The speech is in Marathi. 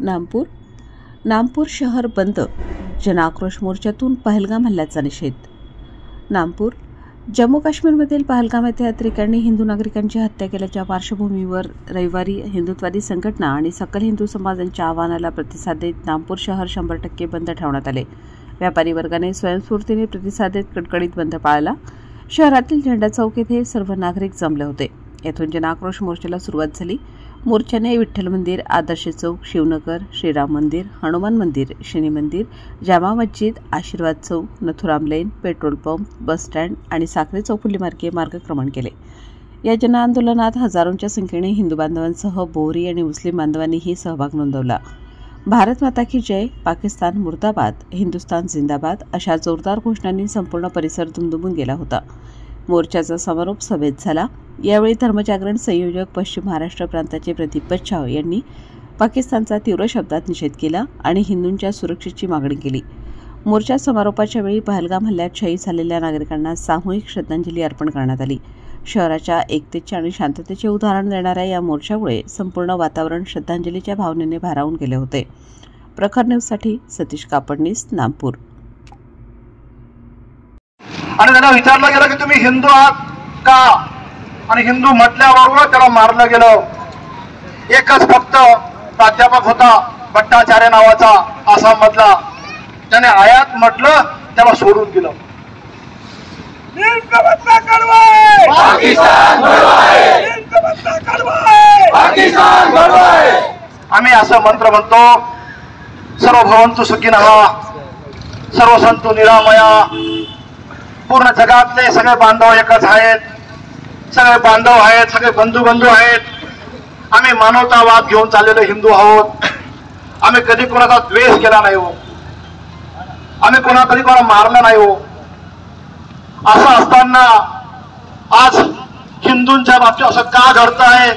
नामपूर शहर बंद, जनाक्रोश मोर्चातून पहलगाम हल्ल्याचा निषेध. नामपूर. जम्मू काश्मीरमधील पहलगाम येथे यात्रिकांनी हिंदू नागरिकांची हत्या केल्याच्या पार्श्वभूमीवर रविवारी हिंदुत्वादी संघटना आणि सकल हिंदू समाजांच्या आवाहनाला प्रतिसाद देत नामपूर शहर 100% बंद ठेवण्यात आले. व्यापारी वर्गाने स्वयंस्फूर्तीने प्रतिसाद देत कडकडीत बंद पाळला. शहरातील झेंडा चौक येथे सर्व नागरिक जमले होते. येथून जनाक्रोश मोर्चाला सुरुवात झाली. मोर्चाने विठ्ठल मंदिर, आदर्श चौक, शिवनगर, श्रीराम मंदिर, हनुमान मंदिर, शनी मंदिर, जामा मस्जिद, आशीर्वाद चौक, नथुराम लेन, पेट्रोल पंप, बस स्टँड आणि साखरे चौफुली मार्गे मार्गक्रमण केले. या जनआंदोलनात हजारोंच्या संख्येने हिंदू बांधवांसह बोहरी आणि मुस्लिम बांधवांनीही सहभाग नोंदवला. भारत माता की जय, पाकिस्तान मुर्दाबाद, हिंदुस्तान जिंदाबाद अशा जोरदार घोषणांनी संपूर्ण परिसर दुमदुमून गेला होता. मोर्चाचा समारोप सभेत झाला. यावेळी धर्मजागरण संयोजक पश्चिम महाराष्ट्र प्रांताचे प्रदीप बच्छाव यांनी पाकिस्तानचा तीव्र शब्दात निषेध केला आणि हिंदूंच्या सुरक्षेची मागणी केली. मोर्चा समारोपाच्या वेळी पहलगाम हल्ल्यात शहीद झालेल्या नागरिकांना सामूहिक श्रद्धांजली अर्पण करण्यात आली. शहराच्या एकतेचे आणि शांततेचे उदाहरण देणाऱ्या या मोर्चामुळे संपूर्ण वातावरण श्रद्धांजलीच्या भावनेने भारावून गेले होते. प्रखर न्यूजसाठी सतीश कापडनीस, नामपूर. आणि त्यांना विचारलं गेलं की तुम्ही हिंदू आहात का, आणि हिंदू म्हटल्याबरोबर त्याला मारलं गेलं. एकच फक्त प्राध्यापक होता भट्टाचार्य नावाचा आसाम मधला, त्याने आयात म्हटलं त्याला सोडून दिलं. आम्ही असं मंत्र म्हणतो, सर्व भवन्तु सुखिनः, सर्व सन्तु निरामया. पूर्ण जगातले सगळे बांधव एकच आहेत, सगळे बांधव आहेत, सगळे बंधू आहेत. आम्ही मानवतावाद घेऊन चाललेले हिंदू आहोत. आम्ही कधी कोणाचा द्वेष केला नाही हो, आम्ही कधी कोणा मारलं नाही हो. असं असताना आज हिंदूंच्या बाबतीत असं का घडतं आहे